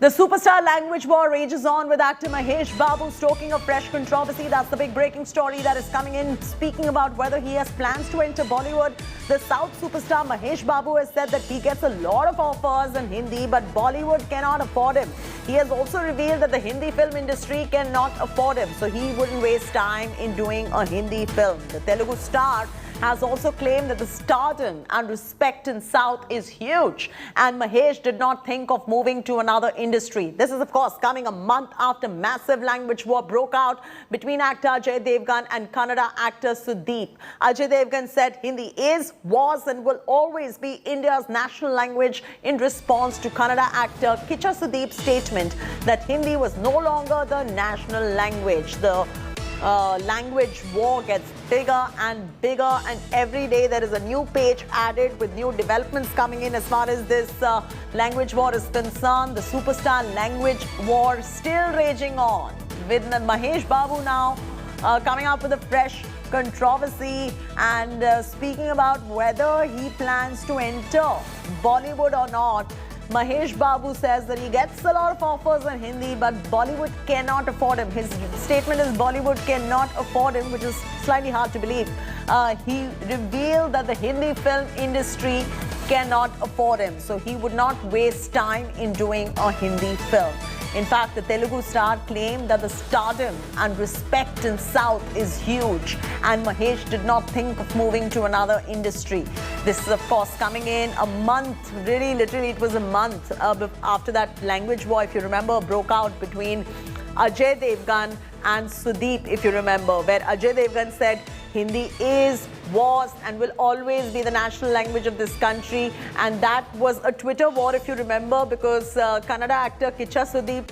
The superstar language war rages on with actor Mahesh Babu stoking a fresh controversy. That's the big breaking story that is coming in. Speaking about whether he has plans to enter Bollywood, the South superstar Mahesh Babu has said that he gets a lot of offers in Hindi, but Bollywood cannot afford him. He has also revealed that the Hindi film industry cannot afford him, so he wouldn't waste time in doing a Hindi film. The Telugu star has also claimed that the stardom and respect in South is huge, and Mahesh did not think of moving to another industry. This is, of course, coming a month after massive language war broke out between actor Ajay Devgan and Kannada actor Sudeep. Ajay Devgan said Hindi is, was and will always be India's national language in response to Kannada actor Kicha Sudeep's statement that Hindi was no longer the national language. The language war gets bigger and bigger, and every day there is a new page added with new developments coming in as far as this language war is concerned. The superstar language war still raging on, with Mahesh Babu now coming up with a fresh controversy and speaking about whether he plans to enter Bollywood or not. Mahesh Babu says that he gets a lot of offers in Hindi, but Bollywood cannot afford him. His statement is Bollywood cannot afford him, which is slightly hard to believe. He revealed that the Hindi film industry cannot afford him, so he would not waste time in doing a Hindi film. In fact, the Telugu star claimed that the stardom and respect in South is huge, and Mahesh did not think of moving to another industry. This is, of course, coming in a month, really, literally, it was a month after that language war, if you remember, broke out between Ajay Devgan and Sudeep, if you remember, where Ajay Devgan said Hindi is, was and will always be the national language of this country, and that was a Twitter war, if you remember, because Kannada actor Kicha Sudeep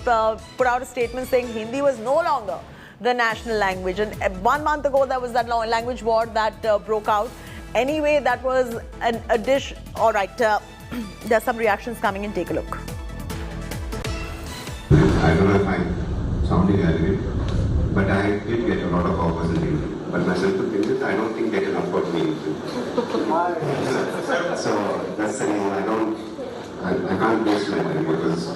put out a statement saying Hindi was no longer the national language, and 1 month ago there was that language war that broke out. Anyway, that was a dish. All right, there's some reactions coming in. Take a look. I don't know if I'm sounding arrogant, but I did get a lot of offers in Hindi. But my simple thing is, I don't think they can afford me. So that's the reason I can't waste my time, because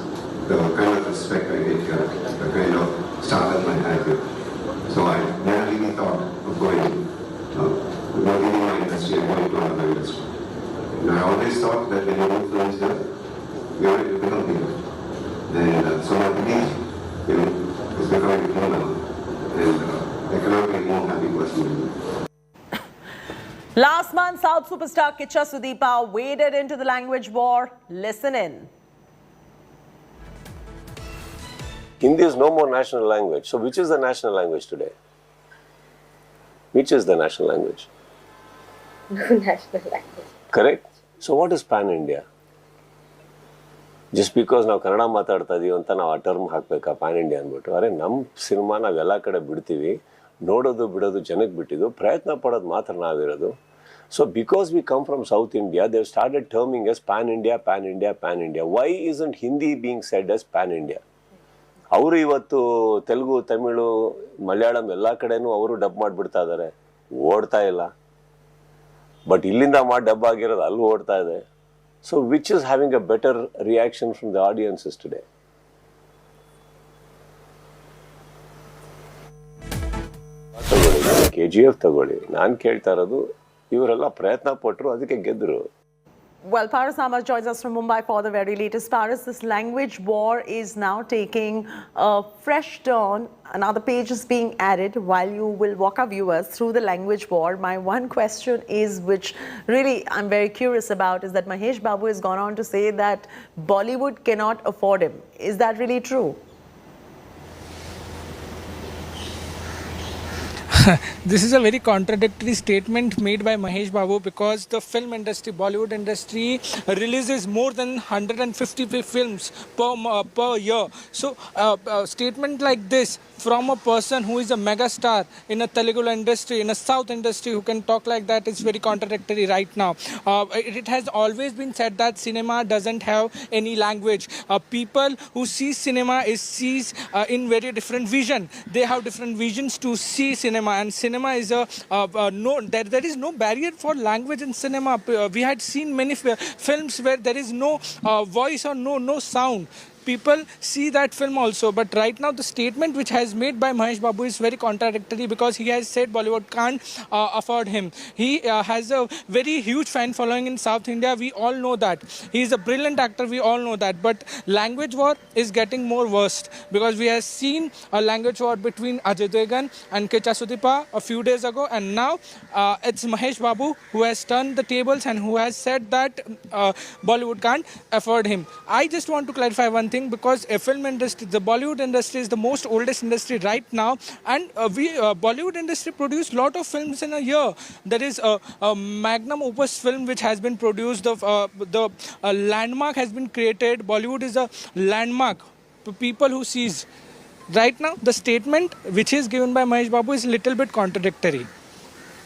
the kind of respect I get here, the kind of stardom I have here. So I never really thought of going, not leaving my industry and going to another industry. And I always thought that when you move films here, you're going to become bigger. And so I believe, it's becoming bigger now. And I cannot be a more happy person than you. Last month, South superstar Kicha Sudeepa waded into the language war. Listen in. Hindi is no more national language. So which is the national language today? Which is the national language? No national language. Correct? So what is pan-India? Just because ನಾವು ಕನ್ನಡ ಮಾತಾಡ್ತಾ ಇದೀವಿ ಅಂತ ನಾವು ಆ term ಹಾಕ್ಬೇಕಾ PAN India ಅಂದ್ಬಿಟ್ಟು? ಅರೆ ನಮ್ಮ ಸಿನಿಮಾ ನಾವೆಲ್ಲ ಕಡೆ ಬಿಡ್ತೀವಿ, ನೋಡೋದು ಬಿಡೋದು ಜನಕ್ಕೆ ಬಿಟ್ಟಿದ್ದು, ಪ್ರಯತ್ನ ಪಡೋದು ಮಾತ್ರ ನಾವಿರೋದು. So because we come from South India, they've started terming us pan-India, pan-India, pan-India. Why isn't Hindi being said as pan-India? ಅವರು ಇವತ್ತು ತೆಲುಗು, ತಮಿಳು, ಮಲಯಾಳಂ ಎಲ್ಲ ಕಡೆನೂ ಅವರು ಡಬ್ ಮಾಡಿಬಿಡ್ತಾ ಇದ್ದಾರೆ, ಓಡ್ತಾ ಇಲ್ಲ. ಬಟ್ ಇಲ್ಲಿಂದ ಮಾಡಿ ಡಬ್ ಆಗಿರೋದು ಅಲ್ಲಿ ಓಡ್ತಾ ಇದೆ. So which is having a better reaction from the audiences today? KGF ತಗೊಳ್ಳಿ, ನಾನು ಕೇಳ್ತಾ ಇರೋದು ಇವರೆಲ್ಲ ಪ್ರಯತ್ನ ಪಟ್ಟರು, ಅದಕ್ಕೆ ಗೆದ್ರು. Well, Paras Ahmad joins us from Mumbai for the very latest. Paras, this language war is now taking a fresh turn. Another page is being added while you will walk our viewers through the language war. My one question is, which really I'm very curious about, is that Mahesh Babu has gone on to say that Bollywood cannot afford him. Is that really true? This is a very contradictory statement made by Mahesh Babu, because the film industry, Bollywood industry, releases more than 150 films per year. So a statement like this from a person who is a mega star in a Telugu industry, in a South industry, who can talk like that, is very contradictory right now. It has always been said that cinema doesn't have any language. People who see cinema sees in very different vision. They have different visions to see cinema, and cinema is there is no barrier for language in cinema. We had seen many films where there is no voice or no sound. people see that film also. But right now, the statement which has made by Mahesh Babu is very contradictory, because he has said Bollywood can't afford him. He has a very huge fan following in South India. We all know that. He is a brilliant actor. We all know that. But language war is getting more worse, because we have seen a language war between Ajay Devgan and Kicha Sudipa a few days ago, and now it's Mahesh Babu who has turned the tables and who has said that Bollywood can't afford him. I just want to clarify one thing, because a film industry, the Bollywood industry is the most oldest industry right now, and Bollywood industry produce lot of films in a year. There is a magnum opus film which has been produced. The landmark has been created. Bollywood is a landmark to people who sees. Right now, the statement which is given by Mahesh Babu is a little bit contradictory.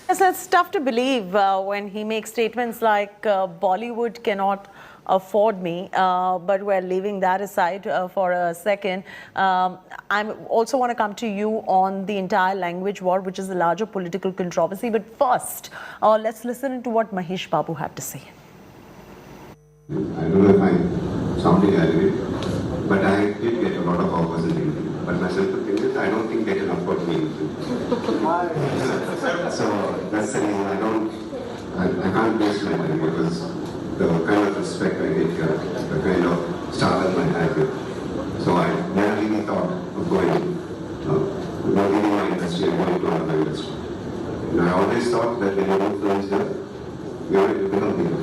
Yes, it's tough to believe when he makes statements like Bollywood cannot afford me, but we're leaving that aside for a second. I also want to come to you on the entire language war, which is a larger political controversy. But first, let's listen to what Mahesh Babu had to say. I don't know if I'm sounding Adivi, but I did get a lot of offers in Hindi. But my simple thing is, I don't think they can afford me. So that's the reason I can't waste my money, because the kind of respect I get here, the kind of stardom I have here. So I never really thought of going, not leaving my industry and going to another industry. And I always thought that when you do films here, you are to become bigger.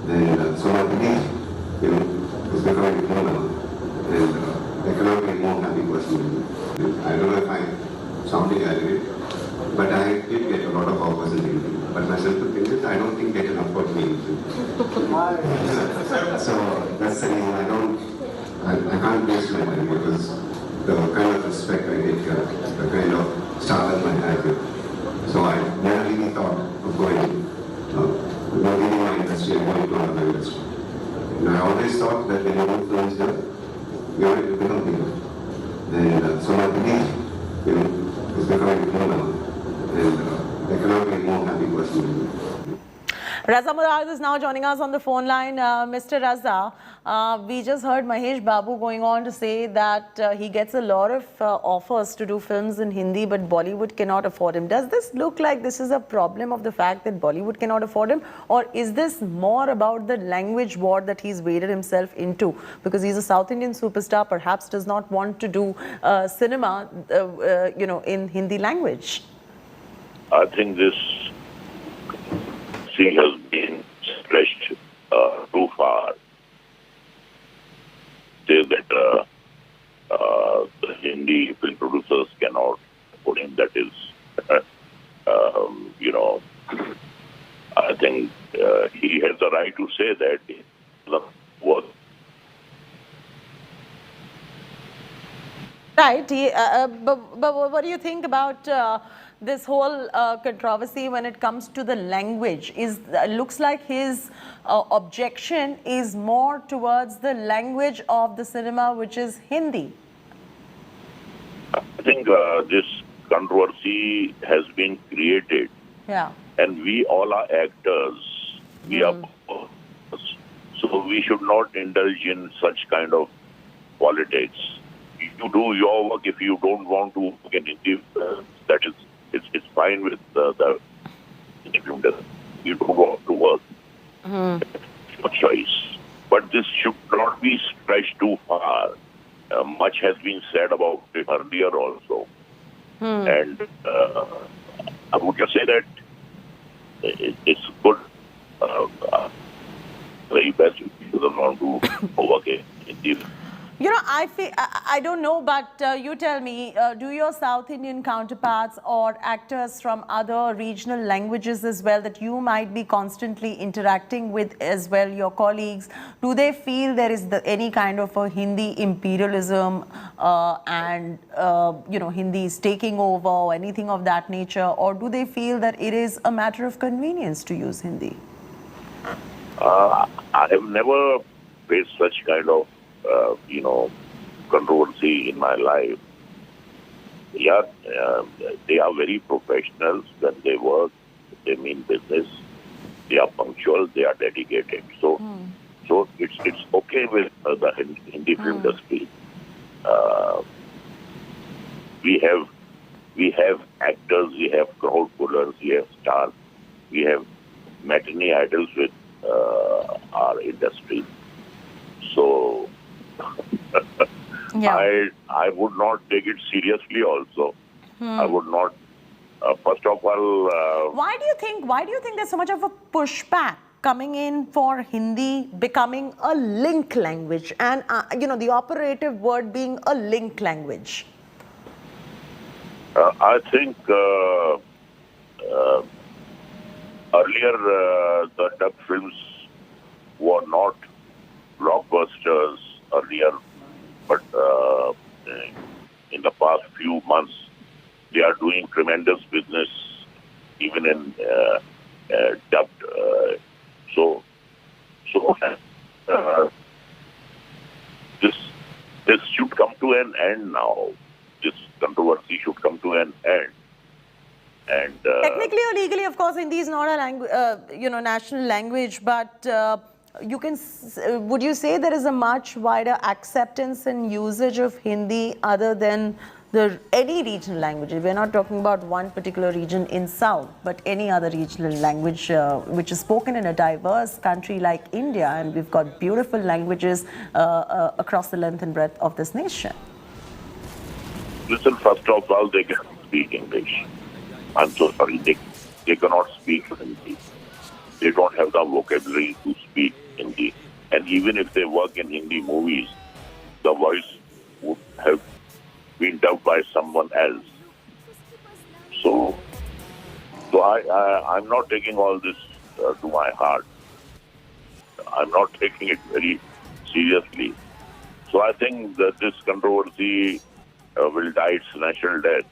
And so I believe, it's becoming bigger now. And I cannot be a more happy person than me. I don't know if I'm sounding arrogant, but I did get a lot of offers in Hindi. But my simple thing is, I don't think they can afford me. So that's the reason I can't waste my money, because the kind of respect I get here, the kind of stardom I have here. So I never really thought of going, not leaving my industry and going to another industry. And I always thought that when you do films here, you are to become bigger. And so I believe, it's becoming bigger now. And I cannot be a more happy person than me. Raza Murad is now joining us on the phone line. Mr. Raza, we just heard Mahesh Babu going on to say that he gets a lot of offers to do films in Hindi, but Bollywood cannot afford him. Does this look like this is a problem of the fact that Bollywood cannot afford him? Or is this more about the language war that he's waded himself into? Because he's a South Indian superstar, perhaps does not want to do cinema, in Hindi language. I think this thing has been stretched too far. Say that the Hindi film producers cannot put him. That is, I think he has the right to say that. Right. But what do you think about this whole controversy when it comes to the language? Looks like his objection is more towards the language of the cinema, which is Hindi. I think this controversy has been created. Yeah. And we all are actors. We are performers. So we should not indulge in such kind of politics. You do your work. If you don't want to work in Hindi, that is, it's fine with the film. You don't want to work. It's your choice. But this should not be stretched too far. Much has been said about it earlier also. And I would just say that it's good. Very best if you don't want to work in Hindi. I don't know, but you tell me, do your South Indian counterparts or actors from other regional languages as well that you might be constantly interacting with as well, your colleagues, do they feel there is any kind of a Hindi imperialism and, Hindi is taking over or anything of that nature? Or do they feel that it is a matter of convenience to use Hindi? I have never faced such kind of controversy in my life. Yeah, they are very professionals when they work, they mean business, they are punctual, they are dedicated. So So it's okay with the Hindi film industry. Uh, we have actors, we have crowd pullers, we have stars, we have matinee idols with our industry. So I would not take it seriously. Also, I would not. First of all, Why do you think there's so much of a pushback coming in for Hindi becoming a link language, and the operative word being a link language? I think earlier the dub films were not blockbusters earlier, but in the past few months they are doing tremendous business, even in dubbed. So this should come to an end now. This controversy should come to an end. And Technically or legally, of course, Hindi is not a national language, but would you say there is a much wider acceptance and usage of Hindi other than any regional language? We're not talking about one particular region in South, but any other regional language which is spoken in a diverse country like India, and we've got beautiful languages across the length and breadth of this nation. Listen, first of all, they cannot speak English. I'm so sorry, they cannot speak Hindi. They don't have the vocabulary to speak Hindi. And even if they work in Hindi movies, the voice would have been dubbed by someone else. So I'm not taking all this to my heart. I'm not taking it very seriously. So I think that this controversy will die its natural death.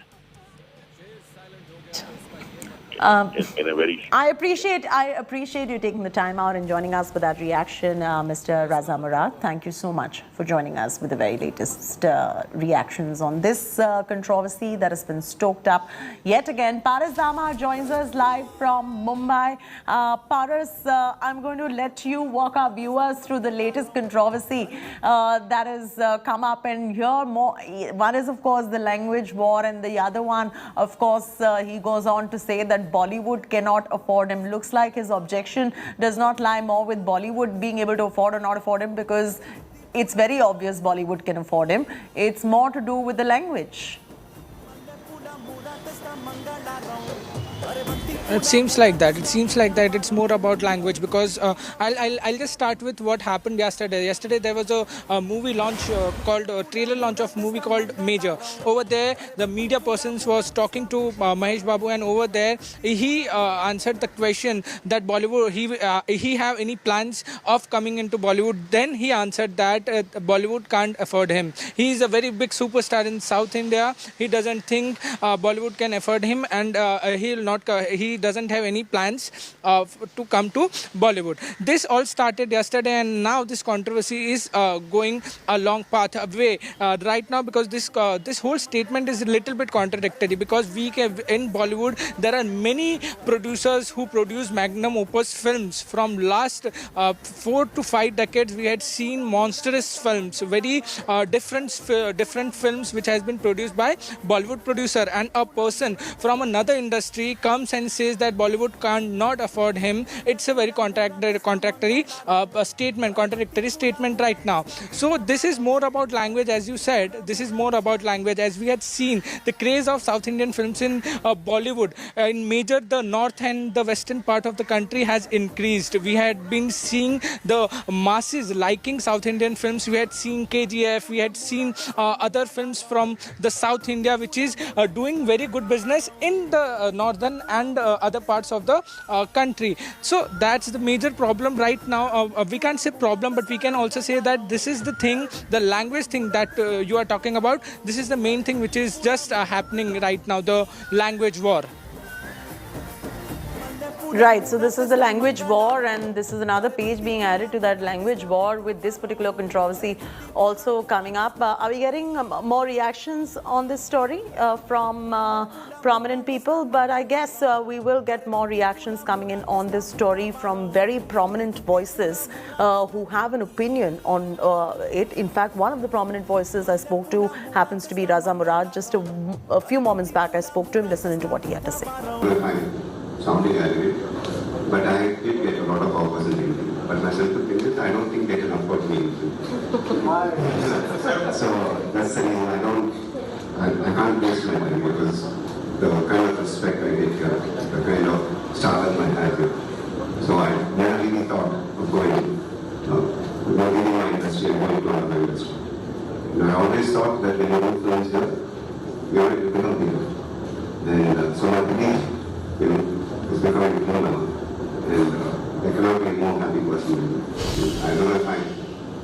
In a very I appreciate you taking the time out and joining us for that reaction, Mr. Raza Murad. Thank you so much for joining us with the very latest reactions on this controversy that has been stoked up yet again. Paras Dama joins us live from Mumbai. Paras, I'm going to let you walk our viewers through the latest controversy that has come up and hear more. One is, of course, the language war, and the other one, of course, he goes on to say that Bollywood cannot afford him. Looks like his objection does not lie more with Bollywood being able to afford or not afford him, because it's very obvious Bollywood can afford him. It's more to do with the language. It seems like that. It's more about language, because I'll just start with what happened yesterday. Yesterday there was a movie launch trailer launch of movie called Major. Over there, the media persons was talking to Mahesh Babu, and over there he answered the question that Bollywood he have any plans of coming into Bollywood. Then he answered that Bollywood can't afford him. He is a very big superstar in South India. He doesn't think Bollywood can afford him, and he doesn't have any plans to come to Bollywood. This all started yesterday, and now this controversy is going a long path away right now, because this whole statement is a little bit contradictory, because in Bollywood there are many producers who produce magnum opus films. From last 4 to 5 decades we had seen monstrous films, very different films which has been produced by Bollywood producer, and a person from another industry comes and says that Bollywood cannot afford him. It's a very contradictory statement right now. So this is more about language, as you said. This is more about language, as we had seen the craze of South Indian films in Bollywood. In major, the north and the western part of the country has increased. We had been seeing the masses liking South Indian films. We had seen KGF. We had seen other films from the South India, which is doing very good business in the northern and other parts of the country. So that's the major problem right now. We can't say problem, but we can also say that this is the thing, the language thing that you are talking about. This is the main thing which is just happening right now, the language war. Right, so this is the language war, and this is another page being added to that language war with this particular controversy also coming up. Are we getting more reactions on this story from prominent people? But I guess we will get more reactions coming in on this story from very prominent voices who have an opinion on it. In fact, one of the prominent voices I spoke to happens to be Raza Murad. Just a few moments back, I spoke to him, listening to what he had to say. Sounding arrogant, but I did get a lot of offers in LinkedIn. But my simple thing is, I don't think they can afford me. So that's the reason I can't waste my money, because the kind of respect I get here, the kind of stardom I have here. So I never really thought of going, leaving my industry and going to another industry. I always thought that when you do films here, you have to become bigger. And so I believe, it's becoming more now, and I cannot be a more happy person than me. I don't know if I'm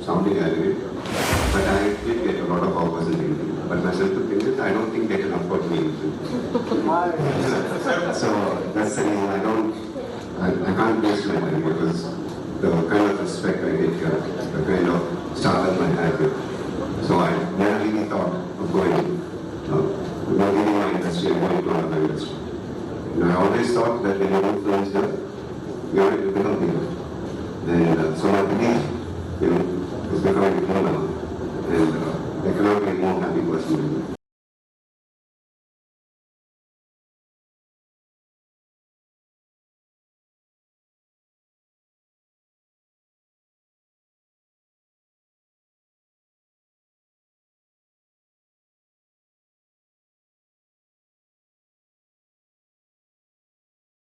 sounding arrogant, but I did get a lot of offers in LinkedIn. But my simple thing is, I don't think they can afford me. So that's the reason I can't waste my money, because the kind of respect I get here, the kind of stardom I have here. So I never really thought of going, leaving my industry and going to another industry. I always thought that when you do films here, you have to become bigger. And so I believe, it's becoming more now. And I cannot be a more happy person than me.